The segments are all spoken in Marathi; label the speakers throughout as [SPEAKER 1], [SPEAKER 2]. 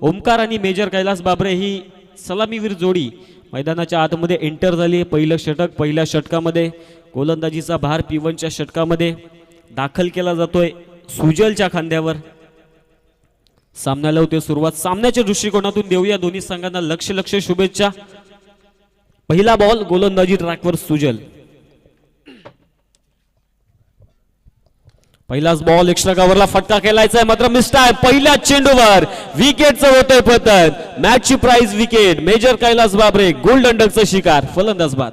[SPEAKER 1] ओमकार आणि मेजर कैलास बाबरे ही सलामीवीर जोडी मैदानाच्या आतमध्ये एंटर झाली। पहिलं षटक, पहिल्या षटकामध्ये गोलंदाजीचा भार P1च्या षटकामध्ये दाखल केला जातोय सुजलच्या खांद्यावर। सामन्याला होते सुरुवात। सामन्याच्या दृष्टिकोनातून देऊया दोन्ही संघांना लक्ष शुभेच्छा। पहिला बॉल गोलंदाजी ट्रॅकवर सुजल। पहिलाच बॉल एक्स्ट्रा कव्हरला फटका केलायचा मात्र मिस्टाय। पहिल्या चेंडूवर विकेटचं होतंय पतन। मॅचची prize wicket. Major Kailas Babare golden डकचा शिकार। फलंदाज बाद।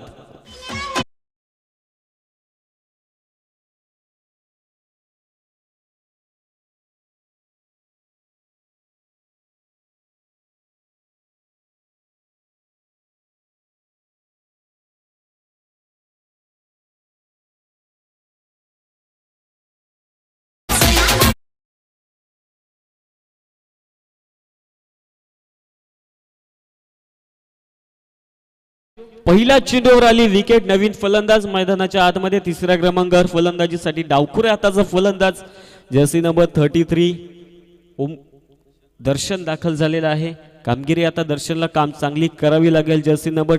[SPEAKER 1] पहिल्या चेंडूवर आली विकेट। नवीन फलंदाज मैदानाच्या आतमध्ये तिसऱ्या क्रमांकावर फलंदाजीसाठी डावखुऱ्या हाताचा फलंदाज जर्सी नंबर 33 ओम दर्शन दाखल झालेला आहे। कामगिरी आता दर्शनला काम चांगली करावी लागेल। जर्सी नंबर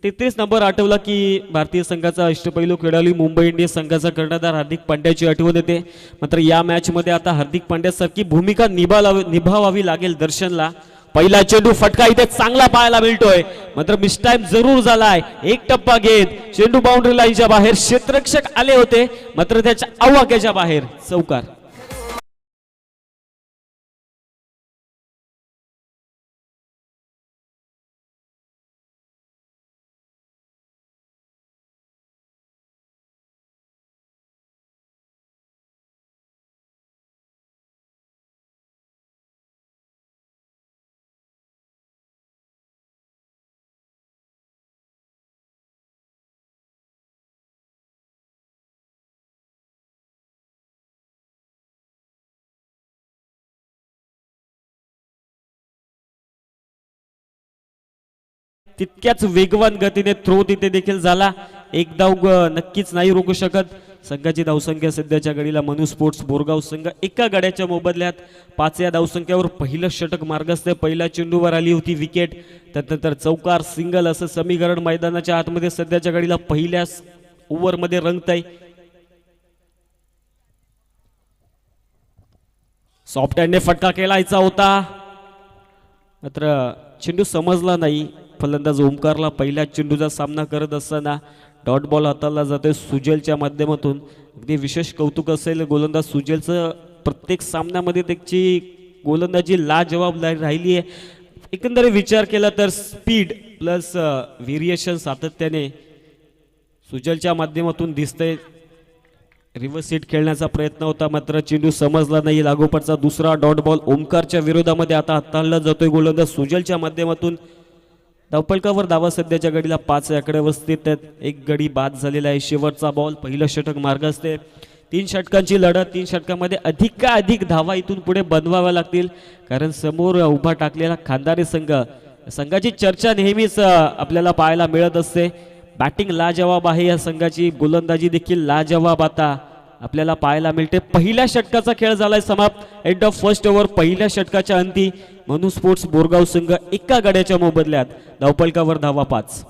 [SPEAKER 1] 33 नंबर आठवला की भारतीय संघाचा अष्टपैलू खेळाडू मुंबई इंडियन्स संघाचा कर्णधार हार्दिक पांड्याची आठवण येते। मात्र या मॅच मध्ये आता हार्दिक पांड्यासारखी भूमिका निभावावी लागेल दर्शनला। पहिला चेंडू फटका इथे चांगला पाहायला मिळतोय मात्र मिसटाइम जरूर झालाय। एक टप्पा घेत चेंडू बाउंड्री लाईनच्या बाहेर क्षेत्ररक्षक आले होते मात्र त्याच्या आवाक्याच्या बाहेर चौकार। तितक्याच वेगवान गतीने थ्रो तिथे देखील झाला। एक धाव नक्कीच नाही रोखू शकत। संघाची धावसंख्या सध्याच्या घडीला मनु स्पोर्ट्स बोरगाव संघ एका गड्याच्या मोबदल्यात 5 या धावसंख्येवर पहिलं षटक मार्गस्थ। पहिल्या चेंडूवर आली होती विकेट, त्यानंतर चौकार सिंगल असं समीकरण मैदानाच्या आतमध्ये सध्याच्या घडीला पहिल्या ओव्हरमध्ये रंगतंय। सॉफ्ट हँडने फटका केलायचा होता मात्र चेंडू समजला नाही। फलंदाज ओमकारला पहिल्या चेंडूचा सामना करत असताना डॉट बॉल हाताळला जातोय सुजलच्या माध्यमातून। अगदी विशेष कौतुक असेल गोलंदाज सुजलचं। प्रत्येक सामन्यामध्ये त्याची गोलंदाजी लाजवाब राहिली आहे। एकंदरीत विचार केला तर स्पीड प्लस व्हेरिएशन सातत्याने सुजलच्या माध्यमातून दिसतंय। रिव्हर्स हिट खेळण्याचा प्रयत्न होता मात्र चेंडू समजला नाही। लागोपाठचा दुसरा डॉट बॉल ओमकारच्या विरोधामध्ये आता हाताळला जातोय गोलंदाज सुजलच्या माध्यमातून। धावफलकावर धावा सध्याच्या घडीला 5 आकडे वस्तीत आहेत। एक गडी बाद झालेला आहे। शेवटचा बॉल पहिलं षटक मार्गस्थ। 3 षटकांची लढत। 3 षटकांमध्ये अधिक धावा इथून पुढे बनवाव्या लागतील कारण समोर उभा टाकलेला खानदारी संघाची चर्चा नेहमीच आपल्याला पाहायला मिळत असते। बॅटिंग लाजवाब आहे या संघाची, गोलंदाजी देखील लाजवाब आता आपल्याला पाहायला मिळते। पहिल्या षटकाचा खेळ झालाय समाप्त। End of first over. पहिल्या षटकाच्या अंती मनु स्पोर्ट्स बोरगाव संघ एका गड्याच्या मोबदल्यात धावफलकावर धावा 5।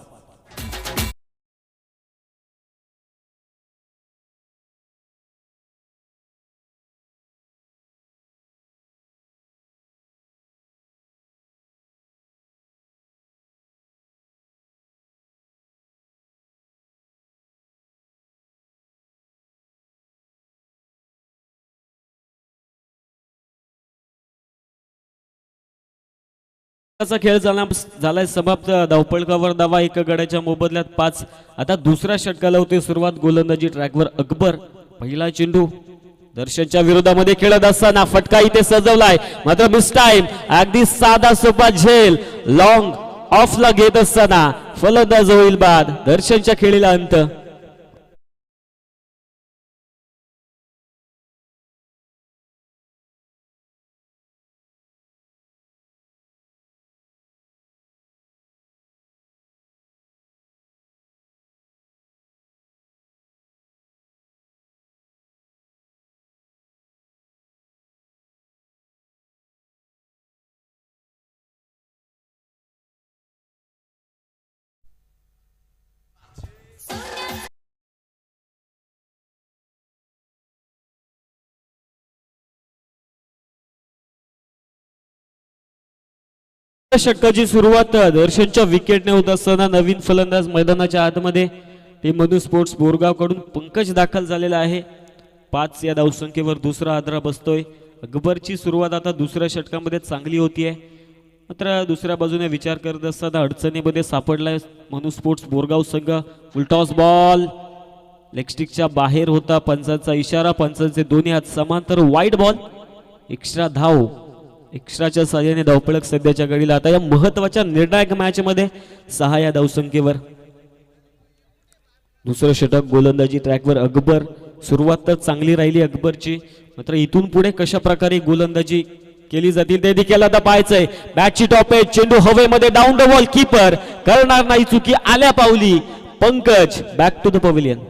[SPEAKER 1] खेळ झालाय समाप्त। धावफलकावर धावा एका गड्याच्या मोबदल्यात 5। आता दुसऱ्या षटकाला होते सुरुवात। गोलंदाजी ट्रॅकवर अकबर। पहिला चेंडू दर्शनच्या विरोधामध्ये खेळत असताना फटका इथे सजवलाय मात्र मिसटाइम। अगदी साधा सोपा झेल लॉंग ऑफला घेत असताना फलंदाज होईल बाद। दर्शनच्या खेळीला अंत। षटकाची सुरुवात दर्शनच्या विकेटने होत असताना नवीन फलंदाज मैदानाच्या आतमध्ये टीम मधून स्पोर्ट्स बोरगाव कडून पंकज दाखल झालेला आहे. 5 या धावसंख्येवर दुसरा आदरा बसतोय. अकबरची सुरुवात आता दुसऱ्या षटकामध्ये चांगली होतीये, मात्र दुसऱ्या बाजूने विचार करत असताना अडचणीमध्ये सापडलाय मनु स्पोर्ट्स बोरगाव संघ. फुलटॉस बॉल लेगस्टिकच्या बाहेर होता. पंचांचा इशारा, पंचांचे दोन्ही हात समांतर. वाईड बॉल, एक्स्ट्रा धाव. एक्स्ट्राच्या साहाय्याने धावपळक सध्याच्या घडीला आता या महत्वाच्या निर्णायक मॅच मध्ये 6 या धावसंख्येवर. दुसरं षटक गोलंदाजी ट्रॅकवर अकबर. सुरुवात तर चांगली राहिली अकबरची, मात्र इथून पुढे कशा प्रकारे गोलंदाजी केली जातील ते देखील आता पाहायचंय. बॅटची टॉप आहे, चेंडू हवेमध्ये, डाऊन द बॉल. कीपर करणार नाही चुकी, आल्या पावली. Pankaj back to the pavilion.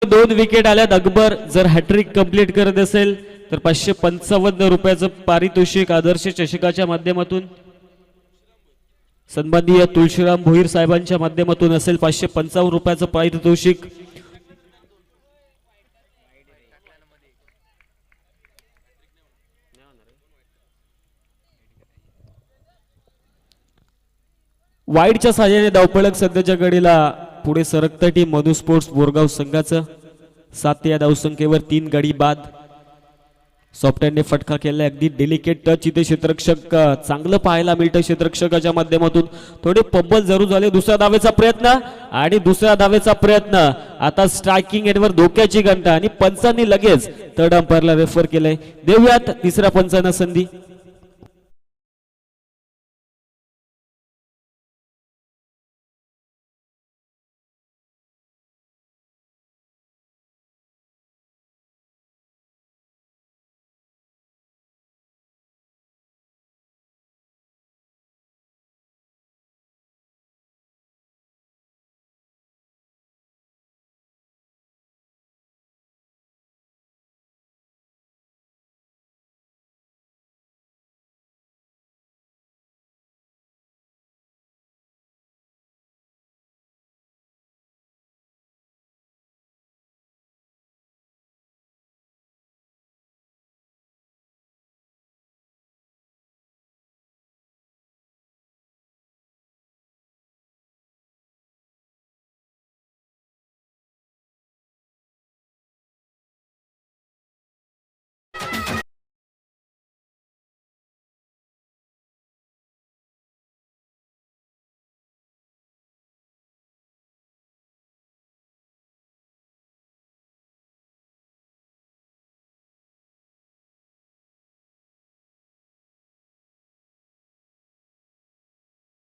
[SPEAKER 1] दोन विकेट आल्यात. अकबर जर हॅट्रिक कंप्लीट करत असेल तर 555 रुपयाचं पारितोषिक आदर्श चषकाच्या माध्यमातून सन्माननीय तुळशीराम भोईर साहेबांच्या माध्यमातून असेल. 555 रुपयाचं पारितोषिक. वाईडच्या साहाय्याने धावपळक सध्याच्या घडीला पुढे सरकता टीम मधु स्पोर्ट्स बोरगाव संघाचं. 7 या धावसंख्येवर 3 गडी बाद. सॉफ्टहँडने फटका केला, अगदी डेलिकेट टच इथे क्षेत्ररक्षक चांगलं पाहायला मिळतं. क्षेत्ररक्षकाच्या माध्यमातून थोडे पंबल जरूर झाले. दुसऱ्या धावेचा प्रयत्न आणि दुसऱ्या धावेचा प्रयत्न. आता स्ट्रायकिंग एंडवर धोक्याची घंटा आणि पंचांनी लगेच थर्ड अंपायरला रेफर केलंय. देऊयात तिसऱ्या पंचांना संधी.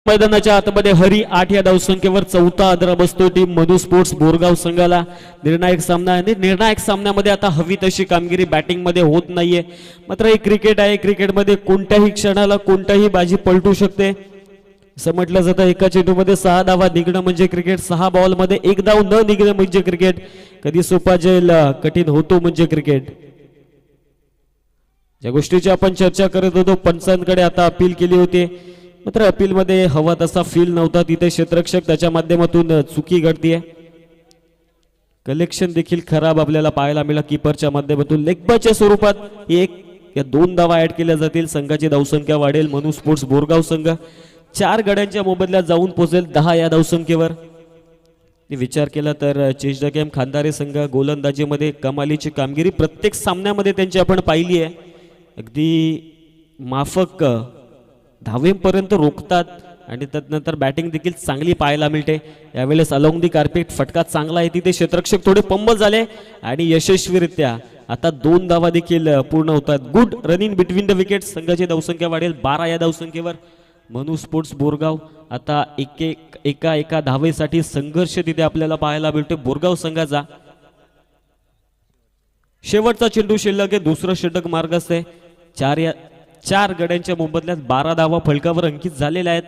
[SPEAKER 1] मैदानाच्या आतमध्ये हरी 8 या धावसंख्येवर चौथा आदरा बसतो टीम मधु स्पोर्ट्स बोरगाव संघाला. निर्णायक सामना आणि निर्णायक सामन्यामध्ये आता हवी तशी कामगिरी बॅटिंग मध्ये होत नाहीये, मात्र हे क्रिकेट आहे. क्रिकेटमध्ये कोणत्याही क्षणाला कोणत्याही बाजी पलटू शकते. असं म्हटलं जातं एका चेंडूमध्ये 6 धावा निघणं म्हणजे क्रिकेट, 6 बॉल मध्ये 1 धाव न निघणं म्हणजे क्रिकेट. कधी सोपा जेल कठीण होतो म्हणजे क्रिकेट. ज्या गोष्टीची आपण चर्चा करत होतो, पंचांकडे आता अपील केली होती, मात्र अपील मध्ये हवा तसा फील नव्हता. तिथे क्षेत्ररक्षक त्याच्या माध्यमातून चुकी घडतीये. कलेक्शन देखील खराब आपल्याला पाहायला मिळाला कीपरच्या माध्यमातून. लेगबाच्या स्वरूपात 1 या 2 धावा ऍड केल्या जातील. संघाची धावसंख्या वाढेल. मनु स्पोर्ट्स बोरगाव संघ 4 गड्यांच्या मोबदल्यात जाऊन पोहोचेल 10 या धावसंख्येवर. विचार केला तर चेस द गेम खांदारे संघ गोलंदाजीमध्ये कमालीची कामगिरी प्रत्येक सामन्यामध्ये त्यांची आपण पाहिली आहे. अगदी माफक धावेपर्यंत रोखतात आणि त्यानंतर बॅटिंग देखील चांगली पाहायला मिळते. यावेळेस अलोंग दी कार्पेट फटका चांगला आहे. तिथे क्षेत्ररक्षक थोडे पंबल झाले आणि यशस्वीरित्या आता 2 धावा देखील पूर्ण होतात. Good running between the wicket. संघाची धावसंख्या वाढेल 12 या धावसंख्येवर. मनु स्पोर्ट्स बोरगाव आता एका धावेसाठी संघर्ष तिथे आपल्याला पाहायला मिळतो बोरगाव संघाचा. शेवटचा चेंडू शिल्लक आहे, दुसरं षटक मार्गस्थ आहे. चार गड्यांच्या मोबदल्यात 12 धावा फलकावर अंकित झालेल्या आहेत.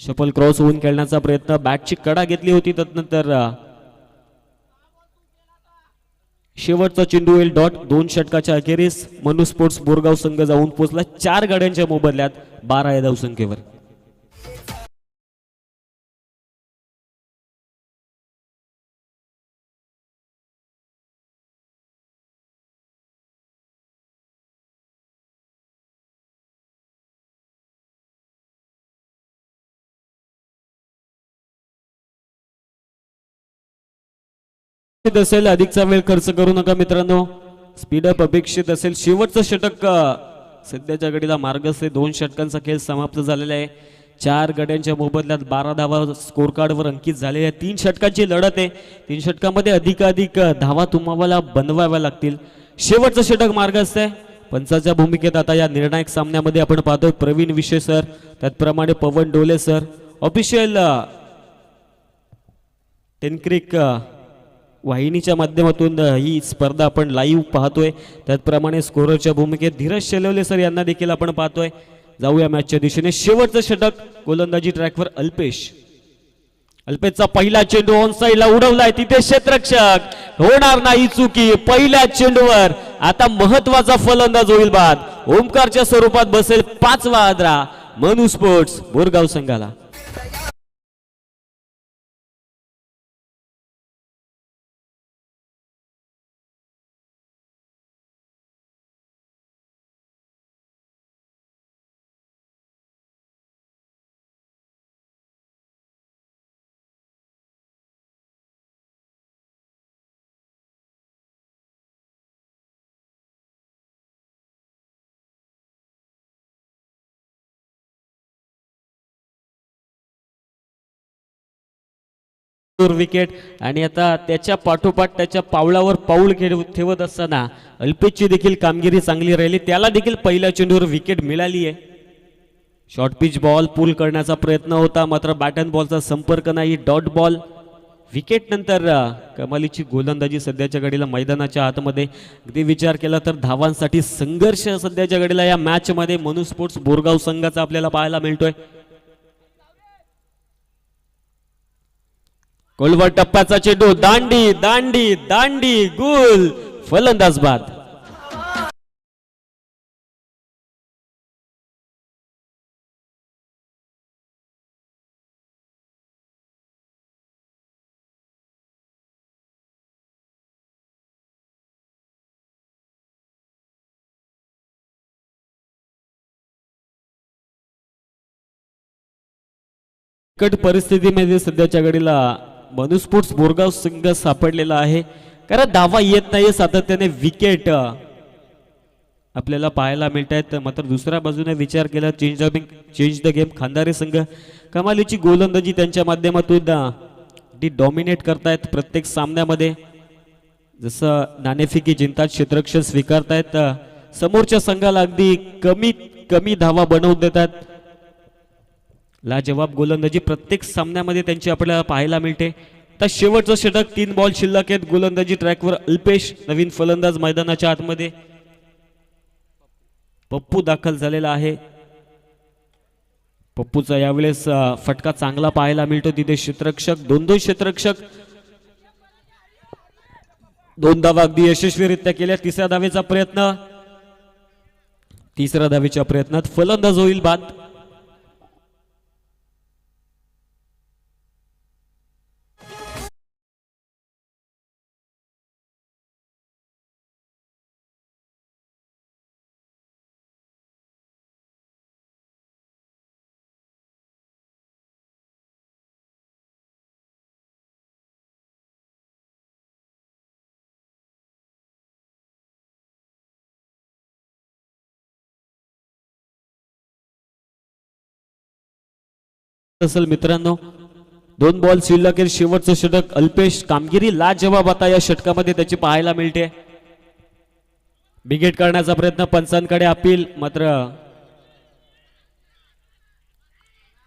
[SPEAKER 1] शफल क्रॉस होऊन खेळण्याचा प्रयत्न, बॅटची कडा घेतली होती, तदनंतर शेवटचा चेंडू येईल डॉट. 2 षटकाच्या अखेरीस मनु स्पोर्ट्स बोरगाव संघ जाऊन पोहोचला 4 गड्यांच्या मोबदल्यात 12 या धावसंख्येवर. असेल अधिकचा वेळ खर्च करू नका मित्रांनो, स्पीडअप अपेक्षित असेल. शेवटचं षटक सध्याच्या घडीला मार्गस्थ. 2 षटकांचा खेळ समाप्त झालेला आहे. 4 गड्यांच्या मोबदल्यात 12 धावा स्कोर कार्डवर अंकित झालेल्या आहे. 3 षटकांची लढत आहे. 3 षटकामध्ये अधिकाधिक धावा तुम्हाला बनवाव्या लागतील. शेवटचं षटक मार्गस्थ आहे. पंचाच्या भूमिकेत आता या निर्णायक सामन्यामध्ये आपण पाहतोय प्रवीण विशे सर, त्याचप्रमाणे पवन डोले सर. ऑफिशियल टेनक्रिक वाहिनीच्या माध्यमातून ही स्पर्धा आपण लाईव्ह पाहतोय. त्याचप्रमाणे स्कोररच्या भूमिकेत धीरज शेलवले सर यांना देखील आपण पाहतोय. जाऊया मॅचच्या दिशेने. शेवटचं षटक गोलंदाजी ट्रॅकवर अल्पेश. अल्पेशचा पहिला चेंडू ऑन साइडला उडवलाय, तिथे क्षेत्ररक्षक, होणार नाही चुकी. पहिल्या चेंडूवर आता महत्वाचा फलंदाज होईल बाद. ओमकारच्या स्वरूपात बसेल 5वा आदरा मनु स्पोर्ट्स बोरगाव संघाला. विकेट आणि आता त्याच्या पाठोपाठ त्याच्या पावलावर पाऊल ठेवत असताना अल्पेशची देखील कामगिरी चांगली राहिली. त्याला देखील पहिल्या चेंडूवर विकेट मिळाली आहे. शॉर्ट पिच बॉल पूल करण्याचा प्रयत्न होता, मात्र बॅट अँड बॉलचा संपर्क नाही. Dot ball. विकेट नंतर कमालीची गोलंदाजी सध्याच्या घडीला मैदानाच्या आतमध्ये. अगदी विचार केला तर धावांसाठी संघर्ष सध्याच्या घडीला या मॅच मध्ये मनु स्पोर्ट्स बोरगाव संघाचा आपल्याला पाहायला मिळतोय. गोलवर टप्प्याचा चेंडू, दांडी दांडी दांडी, गोल. फलंदाज बाद. कट परिस्थितीमध्ये सध्याच्या घडीला मनु स्पोर्ट्स बोरगाव संघ सापडलेला आहे, कारण धावा येत नाही. सातत्याने विकेट आपल्याला पाहायला मिळत आहेत. मात्र दुसऱ्या बाजूने विचार केला चेंज द गेम खंदारे संघ कमालीची गोलंदाजी त्यांच्या माध्यमातून डॉमिनेट करतायत प्रत्येक सामन्यामध्ये. जसं नाणेफेकी जिंकतात, क्षेत्ररक्षण स्वीकारतायत, समोरच्या संघाला अगदी कमी धावा बनवून देतात. लाजवाब गोलंदाजी प्रत्येक सामन्यामध्ये त्यांची आपल्याला पाहायला मिळते. तर शेवटचं षटक, 3 बॉल शिल्लक आहेत. गोलंदाजी ट्रॅकवर अल्पेश, नवीन फलंदाज मैदानाच्या आतमध्ये. पप्पू दाखल झालेला आहे. पप्पूचा यावेळेस फटका चांगला पाहायला मिळतो. तिथे क्षेत्ररक्षक, 2 क्षेत्ररक्षक, 2 धावा अगदी यशस्वीरित्या केल्या. तिसऱ्या धावेच्या प्रयत्नात फलंदाज होईल बाद. असेल मित्रांनो, 2 बॉल शिल्लक आहे. शेवटचं षटक अल्पेश, कामगिरी लाजवाब आता या षटकामध्ये त्याची पाहायला मिळते. बिगेट करण्याचा प्रयत्न, पंचांकडे अपील, मात्र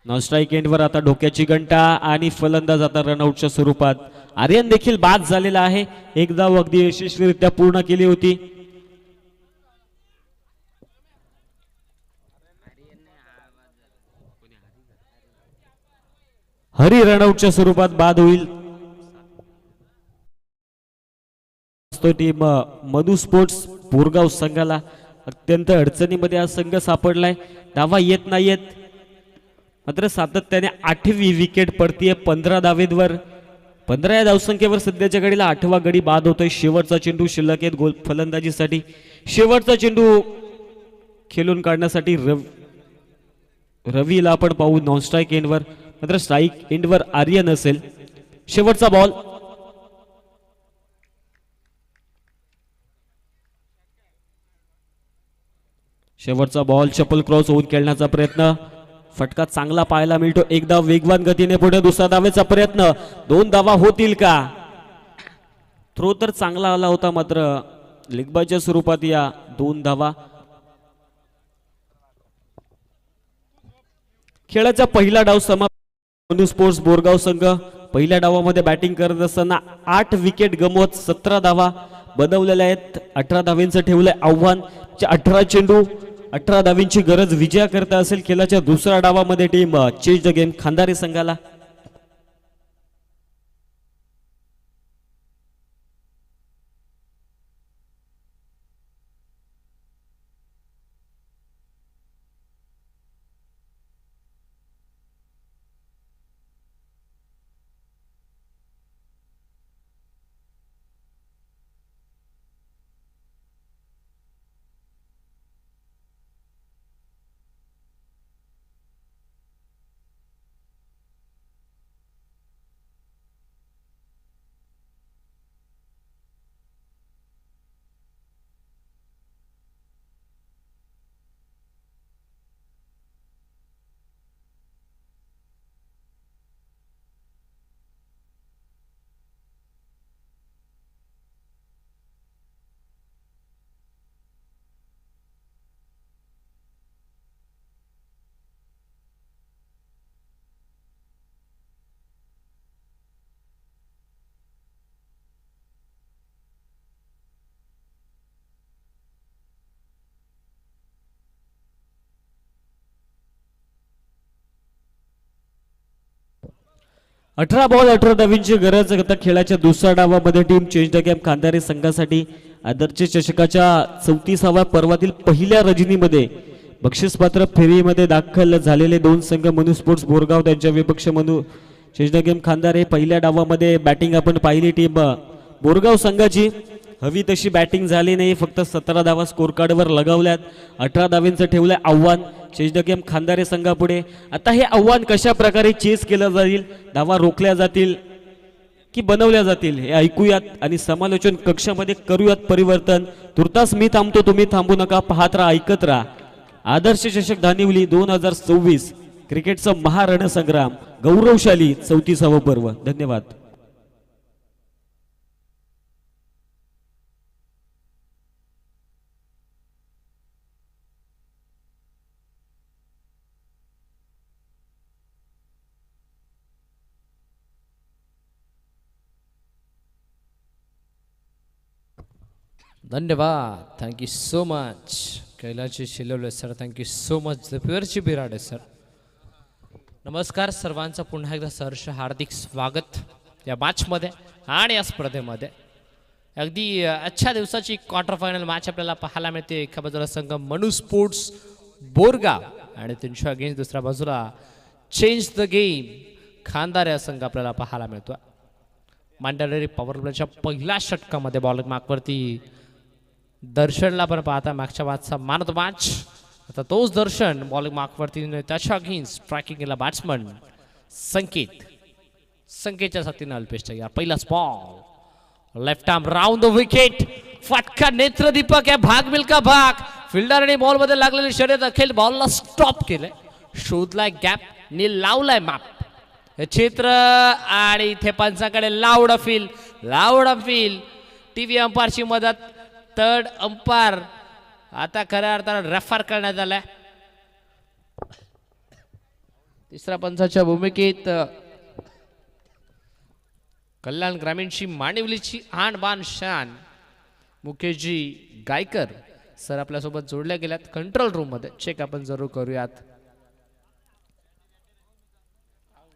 [SPEAKER 1] नॉन स्ट्राईक एंडवर आता डोक्याची घंटा आणि फलंदाज आता रनआउटच्या स्वरूपात आर्यन देखील बाद झालेला आहे. एक धाव अगदी यशस्वीरित्या पूर्ण केली होती. हरी रनआउटच्या स्वरूपात बाद होईल. टीम मधु स्पोर्ट्स बोरगाव संघाला अत्यंत अडचणीमध्ये हा संघ सापडलाय. धावा येत नाहीयेत, मात्र सातत्याने 8वी विकेट पडतीये 15 धावेवर. 15 या धावसंख्येवर सध्याच्या घडीला 8वा गडी बाद होतोय. शेवटचा चेंडू शिल्लक आहेत गोल फलंदाजीसाठी. शेवटचा चेंडू खेळून काढण्यासाठी रवीला आपण पाहू नॉन स्ट्राईक एंडवर, मात्र स्ट्राईक एंडवर आर्यन असेल. शेवटचा बॉल. शेवटचा बॉल चपल क्रॉस होऊन खेळण्याचा प्रयत्न. फटका चांगला पाहायला मिळतो. एक धाव वेगवान गतीने पुढे. दुसरा धावेचा प्रयत्न. 2 धावा होतील का? थ्रो तर चांगला आला होता, मात्र लेगबायच्या स्वरूपात या 2 धावा. खेळाचा पहिला डाव समाप्त. मधु स्पोर्ट्स बोरगाव संघ पहिल्या डावामध्ये बॅटिंग करत असताना 8 विकेट गमवत 17 धावा बनवलेल्या आहेत. 18 धावींचं ठेवलंय आव्हान. 18 चेंडू 18 धावींची गरज विजया करता असेल. खेळाच्या दुसऱ्या डावामध्ये team change the game Khandare संघाला. अठरा बॉल 18 धावींची गरज आता खेळाच्या दुसऱ्या डावामध्ये team change the game Khandare संघासाठी. आदर्श चषकाच्या 34व्या पर्वातील पहिल्या रजनीमध्ये बक्षीसपात्र फेरीमध्ये दाखल झालेले 2 संघ मनु स्पोर्ट्स बोरगाव त्यांच्या विपक्ष Manu change the game Khandare. पहिल्या डावामध्ये बॅटिंग आपण पाहिली टीम बोरगाव संघाची. हवी तशी बॅटिंग झाली नाही, फक्त 17 धावा स्कोर कार्डवर लगावल्यात. 18 धावींचं ठेवलंय आव्हान चेंज द गेम खांदारे संघापुढे. आता हे आव्हान कशा प्रकारे चेस केलं जाईल, धावा रोखल्या जातील की बनवल्या जातील हे ऐकूयात आणि समालोचन कक्षामध्ये करूयात परिवर्तन. तुर्तास मी थांबतो, तुम्ही थांबू नका. पाहत राहा, ऐकत राहा. आदर्श चषक धानिवली 2024 क्रिकेटचा महारणसंग्राम गौरवशाली 34वं पर्व. धन्यवाद.
[SPEAKER 2] धन्यवाद. Thank you so much Kailashi Shilwale sir. Thank you so much जफिरची बिराडे सर. नमस्कार सर्वांचं पुन्हा एकदा सहर्ष हार्दिक स्वागत या मॅचमध्ये आणि या स्पर्धेमध्ये. अगदी अच्छा दिवसाची क्वार्टर फायनल मॅच आपल्याला पाहायला मिळते. एका बाजूला संघ मनु स्पोर्ट्स बोरगाव आणि त्यांच्या अगेन्स्ट दुसऱ्या बाजूला चेंज द गेम खांदारे हा संघ आपल्याला पाहायला मिळतो. मांडलेली पॉवर प्लेच्या पहिल्या षटकामध्ये बॉलिंग मार्कवरती दर्शनला पण पाहता मागच्या मॅचचा मॅन ऑफ द मॅच. आता तोच दर्शन बॉलिंग मार्कवरती त्याच्या अगेन्स्ट स्ट्रायकिंग केला बॅट्समन संकेतच्या साथीने अल्पेशच्या या पहिलाच ball left arm round the wicket. फटका नेत्रदीपक आहे. भाग मिल्का भाग. फिल्डरने बॉल मध्ये लागलेली शर्यत अखेर बॉलला स्टॉप केलंय. शोधलाय गॅप ने लावलाय मॅप हे क्षेत्र आणि इथे पंचाकडे लाऊड अपील टीव्ही अंपायरची मदत. थर्ड अंपायर आता खऱ्या अर्थानं रेफर करण्यात आलाय. तिसऱ्या पंचाच्या भूमिकेत कल्याण ग्रामीणची मानिवलीची आण बाण शान मुकेशजी गायकर सर आपल्यासोबत जोडल्या गेल्यात कंट्रोल रूम मध्ये. चेक आपण जरूर करूयात.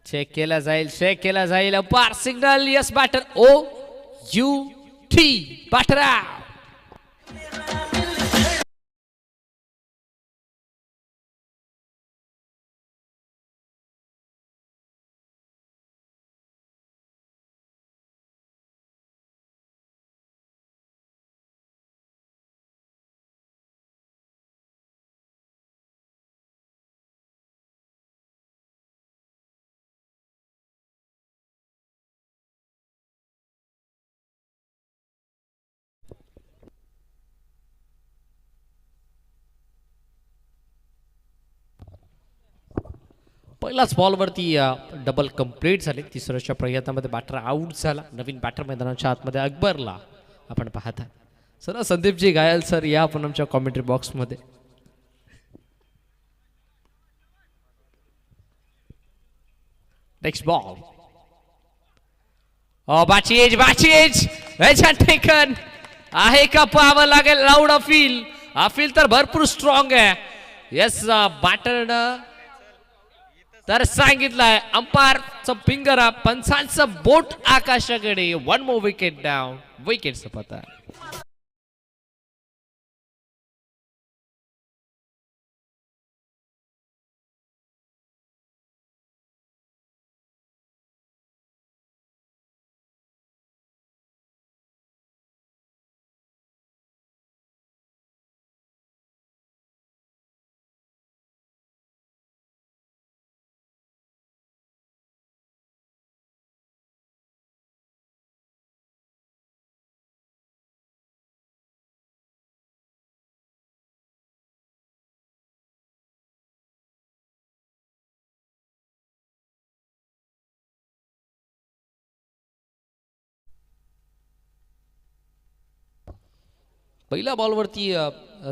[SPEAKER 2] चेक केला जाईल अपार signal. Yes batter OUT batter पहिलाच बॉलवरती डबल कंप्लीट झाले. तिसऱ्याच्या प्रयत्नामध्ये बॅटर आउट झाला. नवीन बॅटर मैदानाच्या आतमध्ये अकबरला आपण पाहता. सर संदीपजी गायल सर या आपण आमच्या कॉमेंट्री बॉक्स मध्ये. नेक्स्ट बॉल बाचीज टेकन आहे का पाहावं लागेल. लाऊड अपील तर भरपूर स्ट्रॉंग आहे. येस बॅटरनं तर सांगितलंय अंपायरचं फिंगर अप. पंचांचं बोट आकाशाकडे. 1 more विकेट डाऊन. विकेटचं पता. पहिल्या बॉलवरती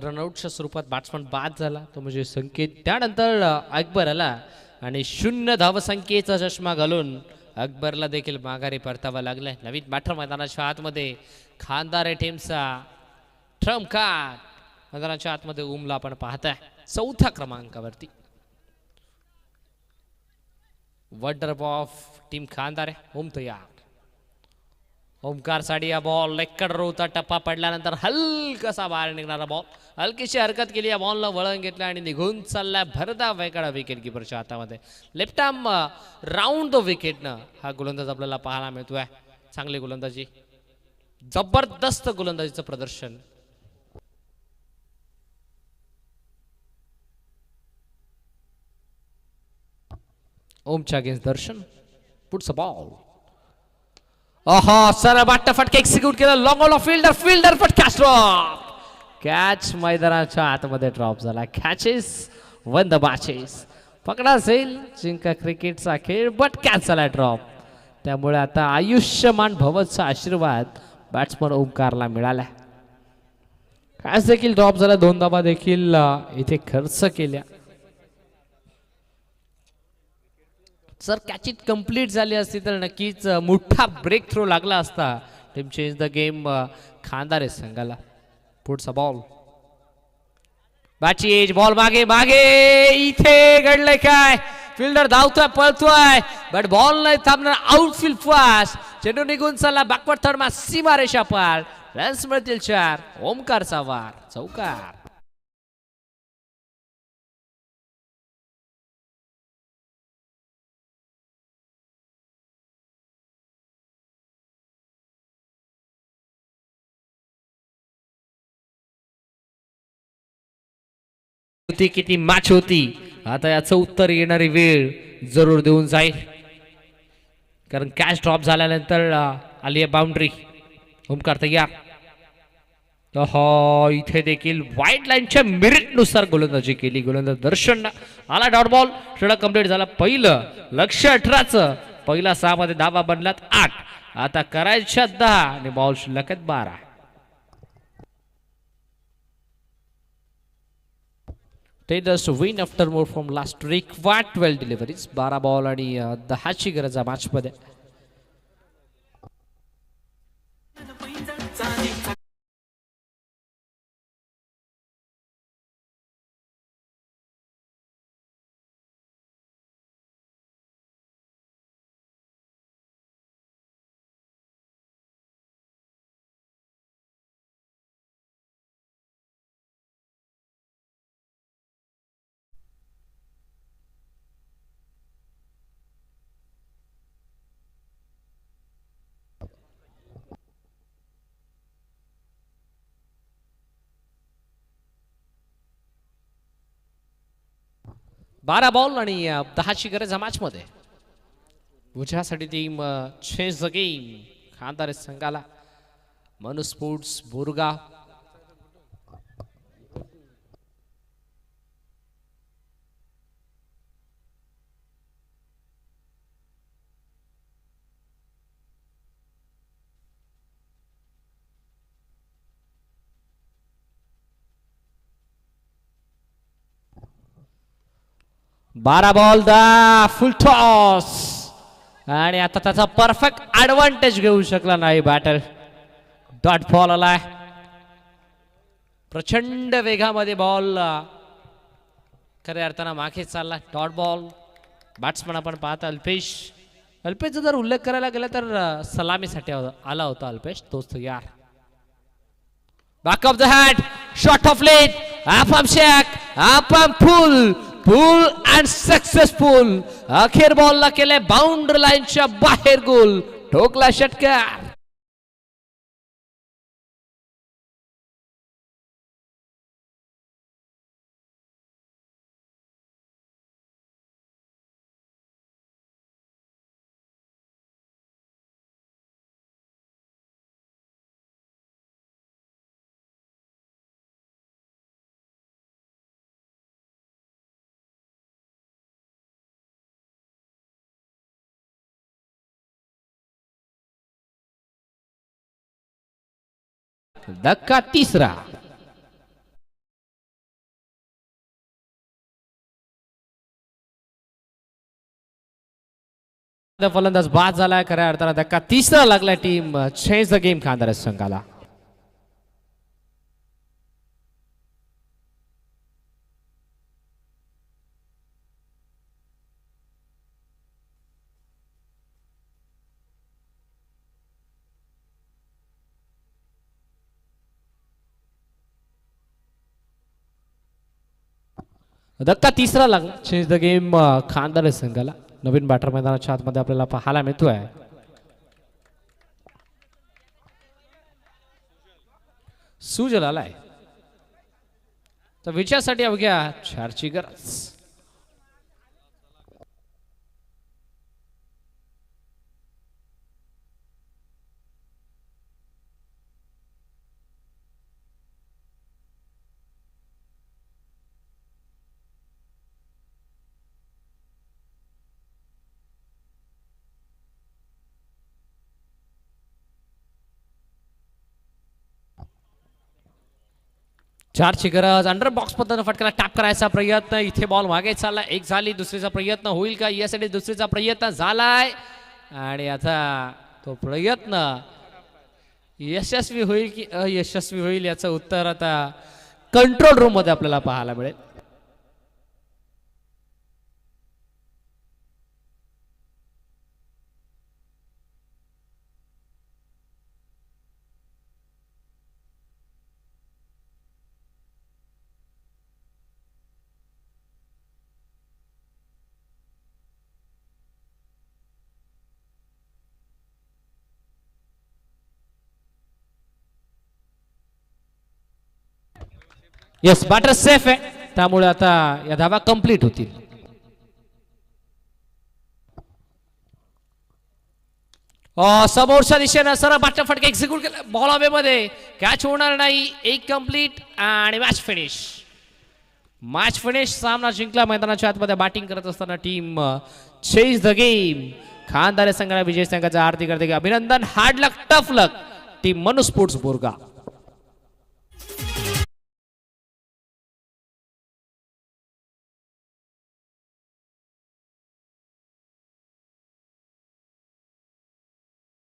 [SPEAKER 2] रनआउटच्या स्वरूपात बॅट्समन बाद झाला. तो म्हणजे संकेत. त्यानंतर अकबर आला आणि 0 धावसंख्येचा चष्मा घालून अकबरला देखील माघारी परतावा लागलाय. नवीन बॅटर मैदानाच्या आतमध्ये खानदार टीमचा ट्रम्प कार्ड मैदानाच्या आतमध्ये उमला आपण पाहताय. 4थ्या क्रमांकावरती वंडर ऑफ टीम खानदार होम तयार. ओमकार साठी या बॉल लेक्कड रोता टप्पा पडल्यानंतर हलकासा बाहेर निघणारा बॉल. हलकीशी हरकत केली. या बॉलला वळण घेतलं आणि निघून चाललाय भरदा वेगळा विकेट किपरच्या हातामध्ये. लेफ्ट आर्म राऊंड द विकेटनं हा गोलंदाज आपल्याला पाहायला मिळतोय. चांगली गोलंदाजी. जबरदस्त गोलंदाजीचं प्रदर्शन. ओमच्या अगेन्स्ट दर्शन. पुढचा बॉल सर बाट्टा फटका एक्सिक्यूट केला. लॉंग ऑन फिल्डर फटका स्ट्रॉप. कॅच मैदानाच्या आतमध्ये ड्रॉप झाला. Catches one the matches. पकडा जाईल जिंका क्रिकेटचा खेळ बट कॅच झाला ड्रॉप. त्यामुळे आता आयुष्यमान भवचा आशीर्वाद बॅट्समन ओमकारला मिळाला. कॅच देखील ड्रॉप झाला. 2 धावा देखील इथे खर्च केल्या. जर कॅच इट कंप्लीट झाली असती तर नक्कीच मोठा ब्रेक थ्रो लागला असता. टीम चेंज द गेम खानदार संघाला. पुढचा बॉल बाचीज. बॉल मागे इथे घडलंय काय. फिल्डर धावतोय पळतोय बट बॉल नाही थांबणार. Outfield fast. चेंडू निघून चालला बॅकवर्ड थर्ड मा सीमारेषा पार. रन्स मिळतील 4. ओमकारचा वार चौकार. किती मॅच होती. आता याचं उत्तर येणारी वेळ जरूर देऊन जाईल. कारण कॅच ड्रॉप झाल्यानंतर आली आहे बाउंड्री. ओमकार तयार. इथे देखील वाईट लाईनच्या मेरिटनुसार गोलंदाजी केली. गोलंदाज दर्शन आला. Dot ball. षटक कंप्लीट झाला. पहिलं लक्ष्य 18चं. पहिला 6 मध्ये धावा बनलात 8. आता करायच्या 10 आणि बॉल शिल्लक 12. Taylors to win after more from last required 12 deliveries. 12 ball आणि 10ची गरज आहे मॅच मध्ये. 12 बॉल आणि 10ची गरज या मॅच मध्ये. विजयासाठी टीम चेंज द गेम खानदार संघाला मनु स्पोर्ट्स बोरगाव. बारा बॉल दा फुल टॉस आणि आता त्याचा परफेक्ट ऍडव्हान्टेज घेऊ शकला नाही बॅटर. डॉट बॉल आलाय प्रचंड वेगामध्ये बॉल खऱ्या अर्थानं मागे चालला. डॉट बॉल बॅट्समन आपण पाहता अल्पेशचा जर उल्लेख करायला गेला तर सलामीसाठी आला होता अल्पेश तोच तो यार. Back of the hat shot of late आपण शेक आपण फुल अँड सक्सेसफुल. अखेर बॉलला केले बाउंड्री लाईनच्या बाहेर गोल. ठोकला षटकार. धक्का तिसरा. फलंदाज बाद झालाय. खऱ्या अर्थानं धक्का तिसरा लागलाय टीम चेंज द गेम खानदार संघाला. धक्का तिसरा लागला चेंज द गेम खानदार संघाला. नवीन बॅटर मैदानाच्या आतमध्ये आपल्याला पाहायला मिळतोय. सुजल आलाय तर विजयासाठी अवघ्या 4ची गरज. चारची गरज. अंडर बॉक्स पद्धतीने फटकाला टॅप करायचा प्रयत्न. इथे बॉल मागे चालला. एक झाली दुसरीचा प्रयत्न होईल का यासाठी दुसरीचा प्रयत्न झालाय आणि आता तो प्रयत्न यशस्वी होईल की अयशस्वी होईल याचं उत्तर आता कंट्रोल रूम मध्ये आपल्याला पाहायला मिळेल. येस बॅटर सेफ आहे त्यामुळे आता या धावा कंप्लीट होतील. समोरच्या दिशेनं सरळ बॅटर फटका एक्झिक्यूट केला. बॉल हवे मध्ये कॅच होणार नाही. एक कंप्लीट आणि मॅच फिनिश. Match finish. सामना जिंकला. मैदानाच्या आतमध्ये बॅटिंग करत असताना टीम चेंज द गेम खानदार संघाला विजय संघाचा हार्दिक अभिनंदन. हार्ड लक टफ लक टीम मनु स्पोर्ट्स बोरगाव.